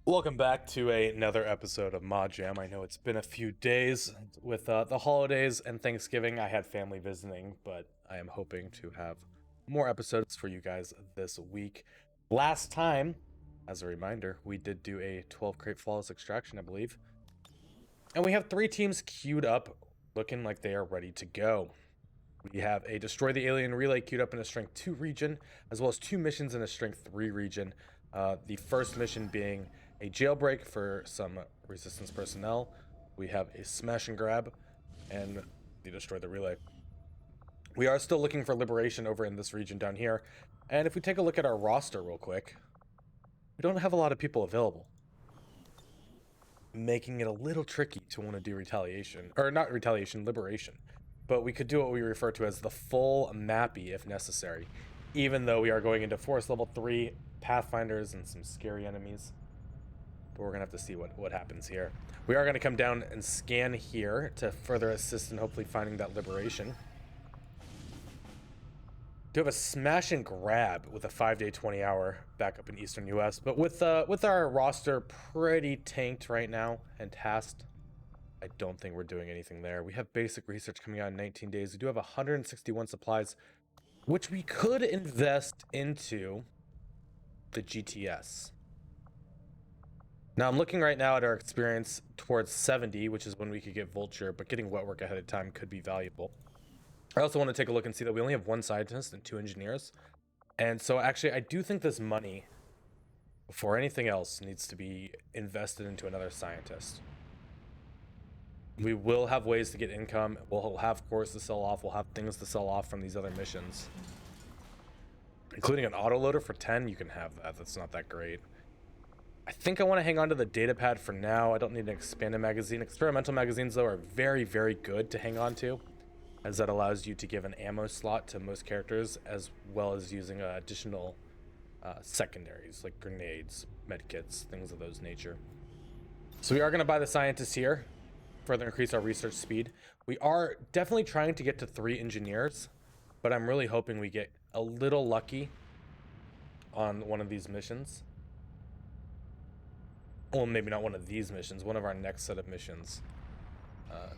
Welcome back to another episode of Mod Jam. I know it's been a few days with the holidays and Thanksgiving. I had family visiting, but I am hoping to have more episodes for you guys this week. Last time, as a reminder, we did do a 12 crate flawless extraction, I believe. And we have 3 teams queued up, looking like they are ready to go. We have a Destroy the Alien Relay queued up in a Strength 2 region, as well as 2 missions in a Strength 3 region. The first mission being a jailbreak for some Resistance personnel. We have a Smash and Grab, and the Destroy the Relay. We are still looking for Liberation over in this region down here, and if we take a look at our roster real quick, we don't have a lot of people available, making it a little tricky to want to do Retaliation, or not Retaliation, Liberation. But we could do what we refer to as the full mappy if necessary, even though we are going into Forest Level 3, Pathfinders, and some scary enemies. But we're going to have to see what happens here. We are going to come down and scan here to further assist in hopefully finding that Liberation. Do have a Smash and Grab with a 5-day, 20-hour backup in Eastern US, but with our roster pretty tanked right now and tasked, I don't think we're doing anything there. We have basic research coming out in 19 days. We do have 161 supplies, which we could invest into the GTS. Now I'm looking right now at our experience towards 70, which is when we could get Vulture, but getting wet work ahead of time could be valuable. I also want to take a look and see that we only have 1 scientist and 2 engineers. And so actually I do think this money, before anything else, needs to be invested into another scientist. We will have ways to get income. We'll have cores to sell off. We'll have things to sell off from these other missions. Including an autoloader for 10, you can have that. That's not that great. I think I want to hang on to the data pad for now. I don't need an expanded magazine. Experimental magazines, though, are very, very good to hang on to, as that allows you to give an ammo slot to most characters, as well as using additional secondaries, like grenades, medkits, things of those nature. So we are going to buy the scientists here, further increase our research speed. We are definitely trying to get to 3 engineers, but I'm really hoping we get a little lucky on one of these missions. Well, maybe not one of these missions, one of our next set of missions,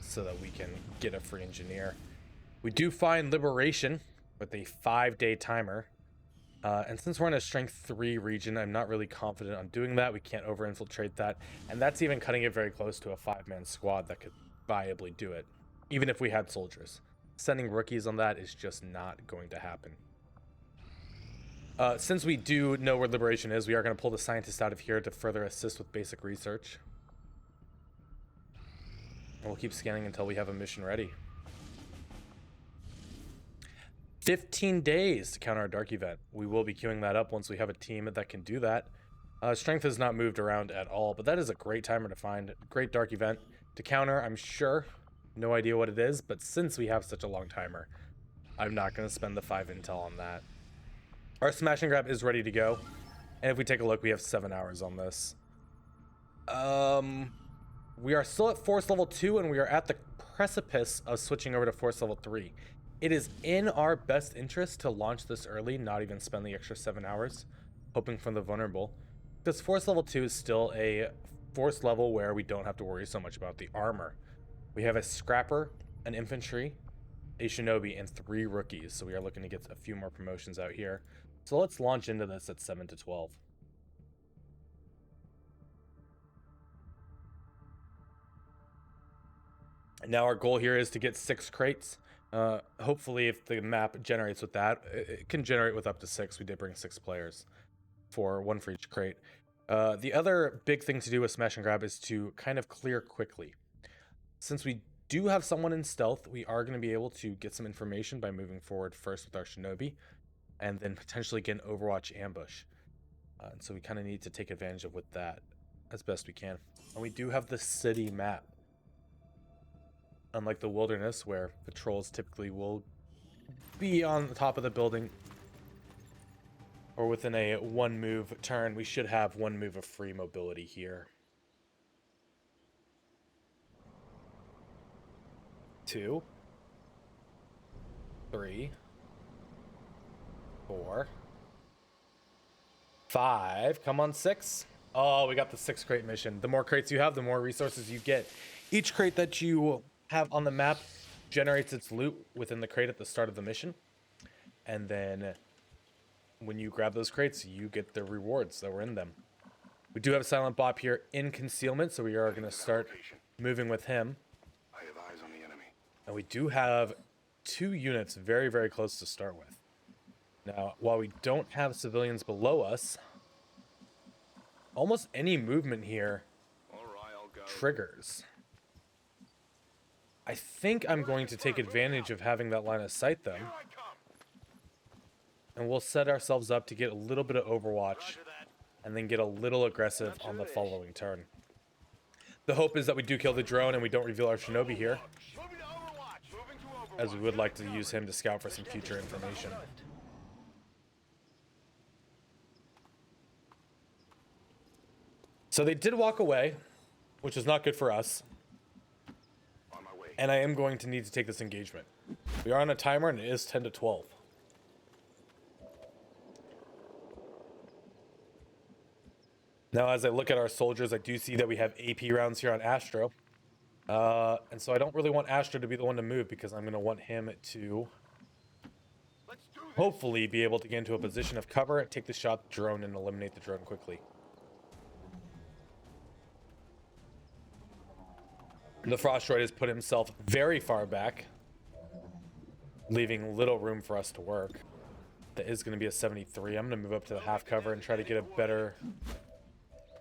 so that we can get a free engineer. We do find Liberation with a 5-day timer, and since we're in a Strength 3 region, I'm not really confident on doing that. We can't over-infiltrate that, and that's even cutting it very close to a 5-man squad that could viably do it, even if we had soldiers. Sending rookies on that is just not going to happen. Since we do know where Liberation is, we are going to pull the scientist out of here to further assist with basic research. And we'll keep scanning until we have a mission ready. 15 days to counter our dark event. We will be queuing that up once we have a team that can do that. Strength has not moved around at all, but that is a great timer to find. Great dark event to counter, I'm sure. No idea what it is, but since we have such a long timer, I'm not going to spend the 5 intel on that. Our Smash and Grab is ready to go, and if we take a look, we have 7 hours on this. We are still at Force Level 2, and we are at the precipice of switching over to Force Level 3. It is in our best interest to launch this early, not even spend the extra 7 hours, hoping for the vulnerable, because Force Level 2 is still a Force level where we don't have to worry so much about the armor. We have a Scrapper, an Infantry, a Shinobi, and 3 rookies, so we are looking to get a few more promotions out here. So let's launch into this at 7 to 12. And now our goal here is to get 6 crates. Hopefully, if the map generates with that, it can generate with up to 6. We did bring 6 players, for 1 for each crate. The other big thing to do with Smash and Grab is to kind of clear quickly. Since we do have someone in stealth, we are going to be able to get some information by moving forward first with our Shinobi, and then potentially get an Overwatch ambush. And so we kind of need to take advantage of with that as best we can. And we do have the city map. Unlike the wilderness, where patrols typically will be on the top of the building or within a 1 move turn, we should have 1 move of free mobility here. 2, 3, 4, 5. Come on, 6. Oh, we got the 6 crate mission. The more crates you have, the more resources you get. Each crate that you have on the map generates its loot within the crate at the start of the mission. And then when you grab those crates, you get the rewards that were in them. We do have Silent Bob here in concealment, so we are going to start moving with him. I have eyes on the enemy. And we do have 2 units very, very close to start with. Now, while we don't have civilians below us, almost any movement here All right, I'll go. triggers. I think I'm going to take advantage of having that line of sight, though. Here I come. And we'll set ourselves up to get a little bit of Overwatch Roger that. and then get a little aggressive on the following turn. The hope is that we do kill the drone and we don't reveal our Shinobi here, Moving to Overwatch. Moving to Overwatch. as we would like to use him to scout for some future information. So they did walk away, which is not good for us, On my way. and I am going to need to take this engagement. We are on a timer and it is 10 to 12. Now, as I look at our soldiers, I do see that we have AP rounds here on Astro. And so I don't really want Astro to be the one to move because I'm going to want him to Let's do this. hopefully be able to get into a position of cover, take the shot drone, and eliminate the drone quickly. The Frostroid has put himself very far back, leaving little room for us to work. That is going to be a 73. I'm going to move up to the half cover and try to get a better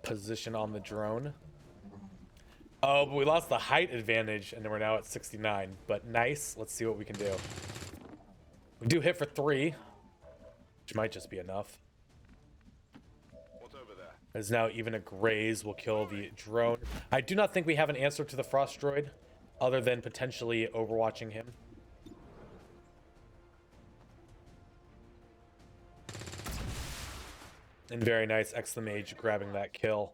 position on the drone. Oh, but we lost the height advantage, and then we're now at 69. But nice. Let's see what we can do. We do hit for 3, which might just be enough. What's over there? As now even a graze will kill the drone. I do not think we have an answer to the Frost Droid, other than potentially overwatching him. And very nice, X-the-Mage grabbing that kill.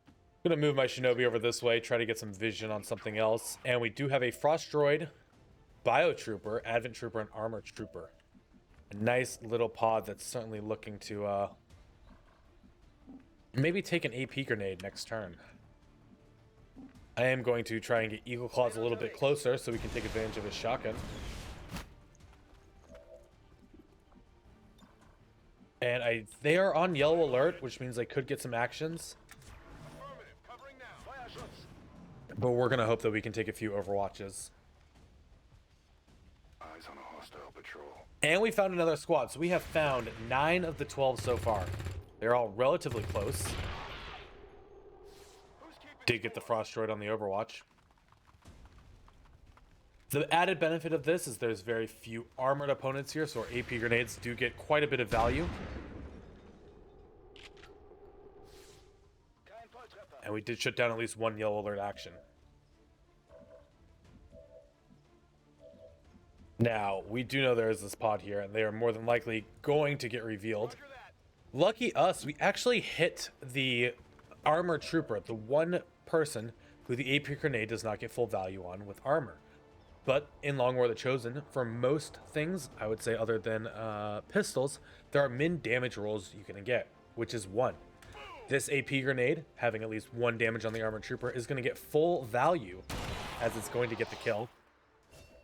I'm gonna move my Shinobi over this way, try to get some vision on something else. And we do have a Frost Droid, Biotrooper, Advent Trooper, and Armor Trooper. A nice little pod that's certainly looking to maybe take an AP grenade next turn. I am going to try and get Eagle Claws a little bit closer so we can take advantage of his shotgun. And they are on yellow alert, which means I could get some actions. Affirmative. Covering now. Fire shots. But we're going to hope that we can take a few Overwatches. Eyes on a hostile patrol. And we found another squad. So we have found 9 of the 12 so far. They're all relatively close. Who's keeping Did get the Frost Droid on the Overwatch. The added benefit of this is there's very few armored opponents here, so our AP grenades do get quite a bit of value. And we did shut down at least 1 yellow alert action. Now, we do know there is this pod here, and they are more than likely going to get revealed. Roger that. Lucky us, we actually hit the armor trooper, the one person who the AP grenade does not get full value on with armor. But in Long War the Chosen, for most things, I would say other than pistols, there are min damage rolls you can get, which is 1. This AP grenade, having at least 1 damage on the armor trooper, is going to get full value as it's going to get the kill,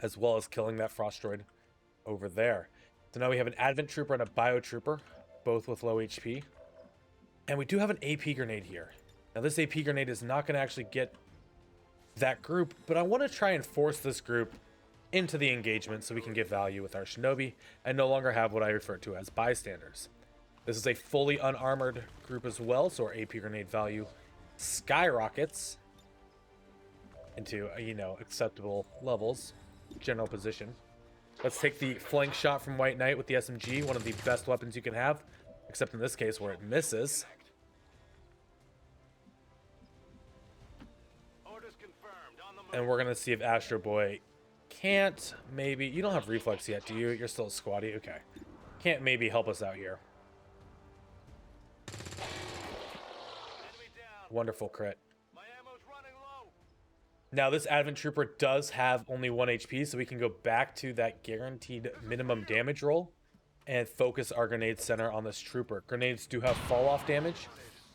as well as killing that Frost Droid over there. So now we have an Advent Trooper and a Bio Trooper, both with low HP. And we do have an AP grenade here. Now this AP grenade is not going to actually get that group, but I want to try and force this group into the engagement so we can get value with our Shinobi and no longer have what I refer to as bystanders. This is a fully unarmored group as well, so our AP grenade value skyrockets into, acceptable levels, general position. Let's take the flank shot from White Knight with the SMG, one of the best weapons you can have, except in this case where it misses. Orders confirmed. On the move. And we're going to see if Astro Boy can't maybe... You don't have reflex yet, do you? You're still a squatty? Okay. Can't maybe help us out here. Enemy down. Wonderful crit. My ammo's running low. Now, this Advent Trooper does have only 1 HP, so we can go back to that guaranteed minimum damage roll and focus our grenade center on this Trooper. Grenades do have fall-off damage,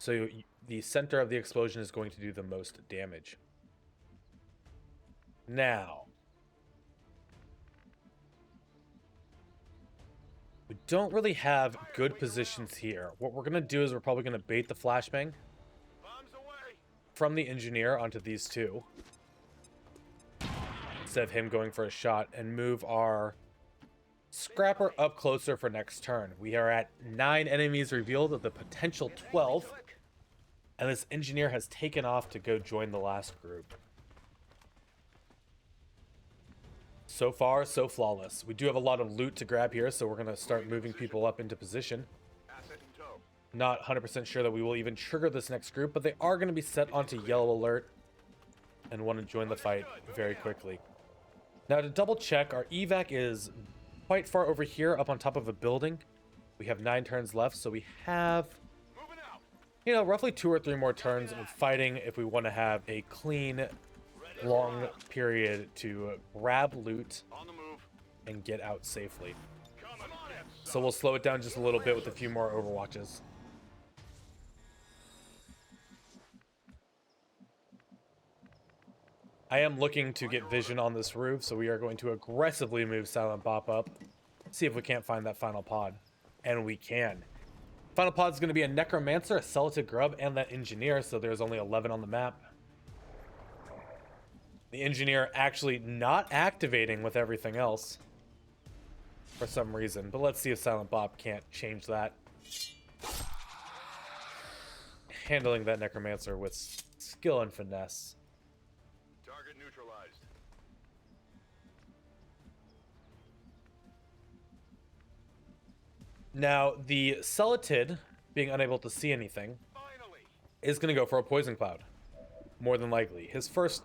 So the center of the explosion is going to do the most damage. Now, we don't really have good positions here. What we're going to do is we're probably going to bait the flashbang Bombs away. from the engineer onto these two, instead of him going for a shot, and move our scrapper up closer for next turn. We are at 9 enemies revealed of the potential 12, and this engineer has taken off to go join the last group. So far, so flawless. We do have a lot of loot to grab here, so we're going to start moving people up into position. Asset in tow. Not 100% sure that we will even trigger this next group, but they are going to be set onto yellow alert and want to join the fight very quickly. Now, to double check, our evac is quite far over here up on top of a building. We have 9 turns left, so we have, Moving out. you know, roughly 2 or 3 more turns of fighting if we want to have a clean, long period to grab loot On the move. and get out safely. Coming. So we'll slow it down just a little bit with a few more overwatches. I am looking to get vision on this roof, so we are going to aggressively move Silent Bop up. See if we can't find that final pod. And we can. Final pod is going to be a Necromancer, a Celatid Grub, and that Engineer, so there's only 11 on the map. The Engineer actually not activating with everything else for some reason, but let's see if Silent Bob can't change that. Handling that Necromancer with skill and finesse. Target neutralized. Now, the Celatid, being unable to see anything, Finally. is going to go for a Poison Cloud. More than likely. His first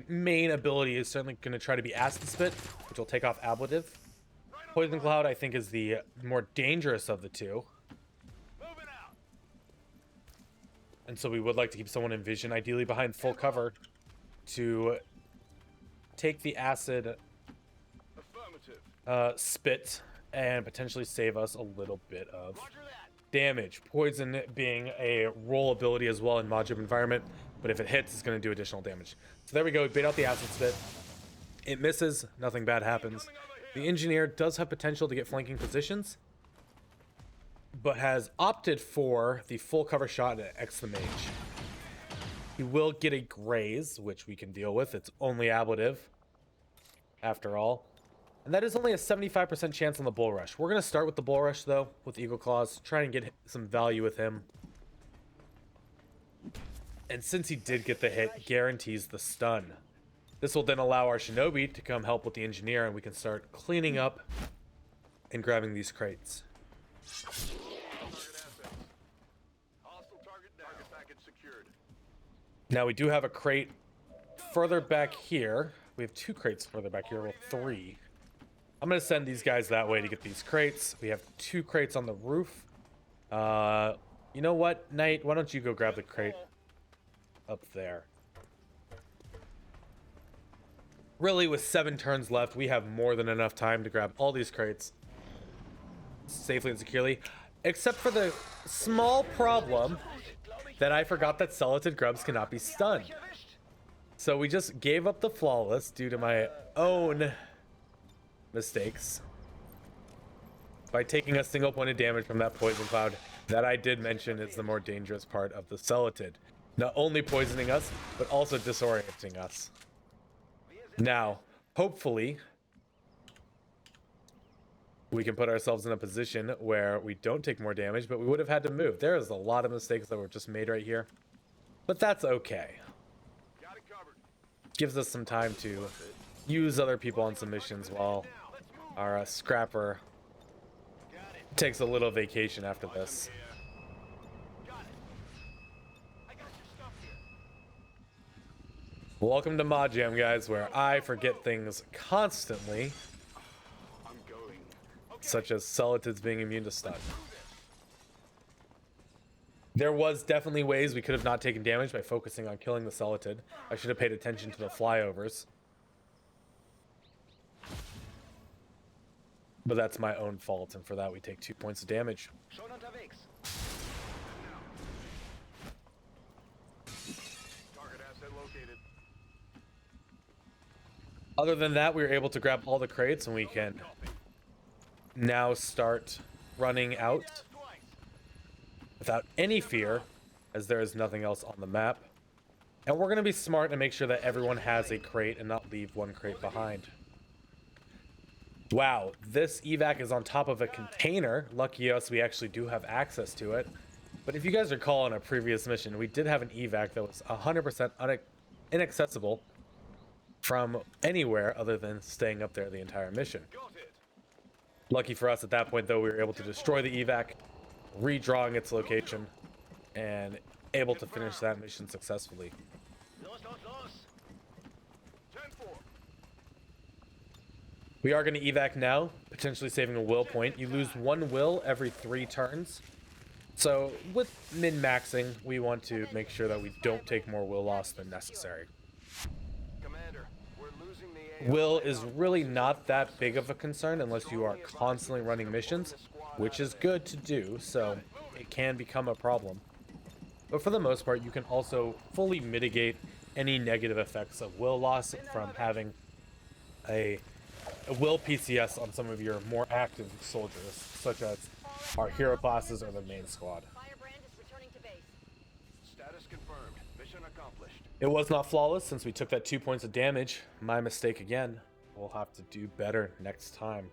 main ability is certainly going to try to be Acid Spit, which will take off Ablative. Poison Cloud, I think, is the more dangerous of the two. Moving out. And so we would like to keep someone in vision, ideally behind full cover, to take the Acid Affirmative. Spit and potentially save us a little bit of Roger that. damage. Poison being a roll ability as well in Majib environment, but if it hits, it's going to do additional damage. So there we go. We bait out the Acid Spit. It misses. Nothing bad happens. The Engineer does have potential to get flanking positions, but has opted for the full cover shot at X the Mage. He will get a graze, which we can deal with. It's only ablative, after all. And that is only a 75% chance on the Bull Rush. We're going to start with the Bull Rush, though, with Eagle Claws. Try and get some value with him. And since he did get the hit, guarantees the stun. This will then allow our Shinobi to come help with the Engineer, and we can start cleaning up and grabbing these crates. Target assets. Hostile target down. Target package secured. Now, we do have a crate further back here. We have 2 crates further back here. Well, 3. I'm going to send these guys that way to get these crates. We have 2 crates on the roof. You know what, Knight? Why don't you go grab the crate up there? Really, with 7 turns left, we have more than enough time to grab all these crates safely and securely. Except for the small problem that I forgot that Celatid Grubs cannot be stunned. So we just gave up the Flawless due to my own mistakes by taking a single point of damage from that Poison Cloud that I did mention is the more dangerous part of the Celatid. Not only poisoning us, but also disorienting us. Now, hopefully, we can put ourselves in a position where we don't take more damage, but we would have had to move. There is a lot of mistakes that were just made right here, but that's okay. Got it covered. Gives us some time to use other people on some missions while our scrapper takes a little vacation after this. Got it. I got your stuff here. Welcome to Mod Jam, guys, where I forget things constantly, I'm going. such as Celatids being immune to stun. There was definitely ways we could have not taken damage by focusing on killing the Celatid. I should have paid attention to the flyovers. But that's my own fault, and for that we take 2 points of damage. Schon unterwegs. Other than that, we were able to grab all the crates, and we can now start running out without any fear, as there is nothing else on the map. And we're going to be smart and make sure that everyone has a crate and not leave one crate behind. Wow, this evac is on top of a container. Lucky us, we actually do have access to it. But if you guys recall in a previous mission, we did have an evac that was 100% inaccessible from anywhere other than staying up there the entire mission. Lucky for us at that point, though, we were able to destroy the evac, redrawing its location, and able to finish that mission successfully. We are going to evac now, potentially saving a will point. You lose 1 will every 3 turns. So with min-maxing, we want to make sure that we don't take more will loss than necessary. Commander, we're losing the Will is really not that big of a concern unless you are constantly running missions, which is good to do, so it can become a problem. But for the most part, you can also fully mitigate any negative effects of will loss from having a will PCS on some of your more active soldiers, such as our hero classes or the main squad. Firebrand is returning to base. Status confirmed. Mission accomplished. It was not flawless since we took that 2 points of damage. My mistake again. We'll have to do better next time.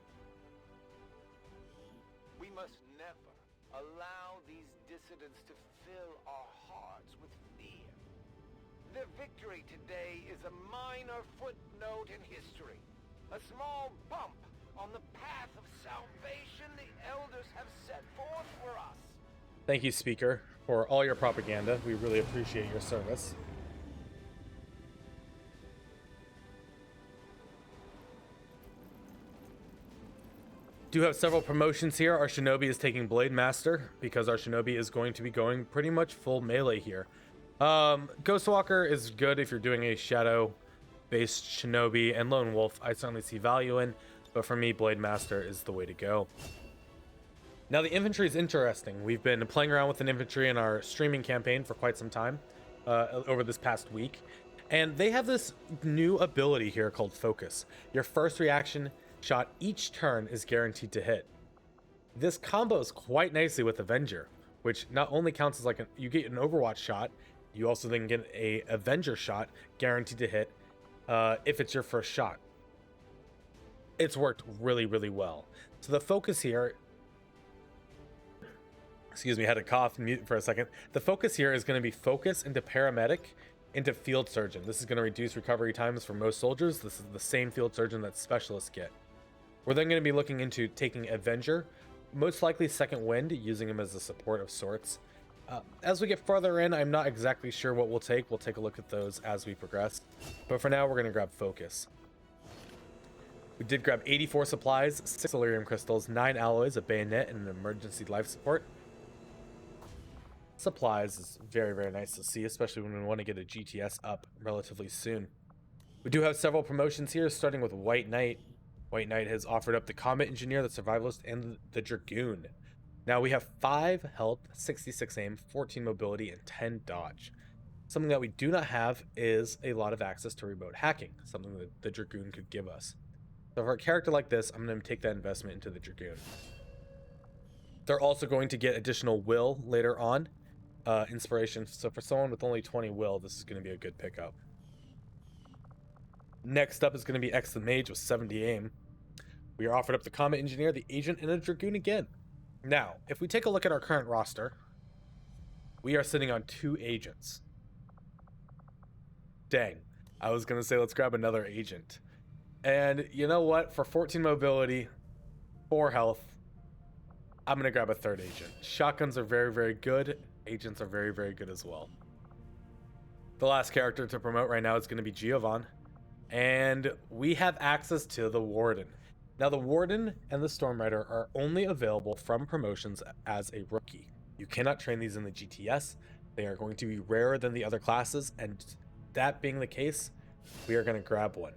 We must never allow these dissidents to fill our hearts with fear. Their victory today is a minor footnote in history. A small bump on the path of salvation the elders have set forth for us. Thank you, Speaker, for all your propaganda. We really appreciate your service. Do have several promotions here. Our Shinobi is taking Blade Master because our Shinobi is going to be going pretty much full melee here. Ghostwalker is good if you're doing a Shadow-based Shinobi, and Lone Wolf I certainly see value in, but for me, Blade Master is the way to go. Now, the infantry is interesting. We've been playing around with an infantry in our streaming campaign for quite some time, over this past week, and they have this new ability here called Focus. Your first reaction shot each turn is guaranteed to hit. This combos quite nicely with Avenger, which not only counts as like you get an Overwatch shot, you also then get a Avenger shot guaranteed to hit if it's your first shot. It's worked really, really well. So the focus here, excuse me, I had a cough and mute for a second. The focus here is going to be focus into paramedic into field surgeon. This is going to reduce recovery times for most soldiers. This is the same field surgeon that specialists get. We're then going to be looking into taking Avenger, most likely Second Wind, using him as a support of sorts. As we get further in, I'm not exactly sure what we'll take. We'll take a look at those as we progress. But for now, we're going to grab Focus. We did grab 84 supplies, 6 Delirium Crystals, 9 alloys, a bayonet, and an emergency life support. Supplies is very, very nice to see, especially when we want to get a GTS up relatively soon. We do have several promotions here, starting with White Knight. White Knight has offered up the Combat Engineer, the Survivalist, and the Dragoon. Now we have 5 health, 66 aim, 14 mobility, and 10 dodge. Something that we do not have is a lot of access to remote hacking, something that the Dragoon could give us. So for a character like this, I'm going to take that investment into the Dragoon. They're also going to get additional will later on, inspiration. So for someone with only 20 will, this is going to be a good pickup. Next up is going to be X the Mage with 70 aim. We are offered up the Combat Engineer, the Agent, and a Dragoon again. Now, if we take a look at our current roster, we are sitting on 2 agents. Dang, I was going to say let's grab another agent. And you know what? For 14 mobility, 4 health, I'm going to grab a 3rd agent. Shotguns are very, very good. Agents are very, very good as well. The last character to promote right now is going to be Giovanni. And we have access to the Warden. Now, the Warden and the Storm Rider are only available from promotions as a rookie. You cannot train these in the GTS. They are going to be rarer than the other classes, and that being the case, we are going to grab one.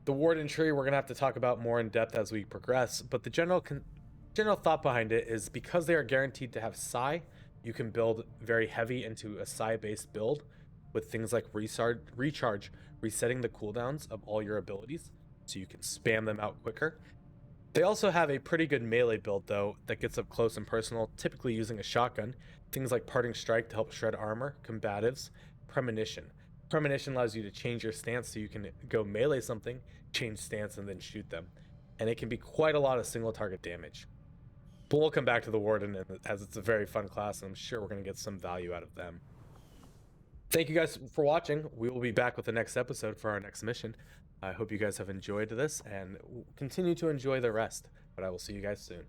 The Warden tree we're going to have to talk about more in depth as we progress, but the general thought behind it is because they are guaranteed to have Psi, you can build very heavy into a Psi-based build. with things like recharge, resetting the cooldowns of all your abilities so you can spam them out quicker. They also have a pretty good melee build though that gets up close and personal, typically using a shotgun. Things like Parting Strike to help shred armor, combatives, Premonition. Premonition allows you to change your stance so you can go melee something, change stance, and then shoot them. And it can be quite a lot of single target damage. But we'll come back to the Warden as it's a very fun class, and I'm sure we're going to get some value out of them. Thank you guys for watching. We will be back with the next episode for our next mission. I hope you guys have enjoyed this and continue to enjoy the rest, but I will see you guys soon.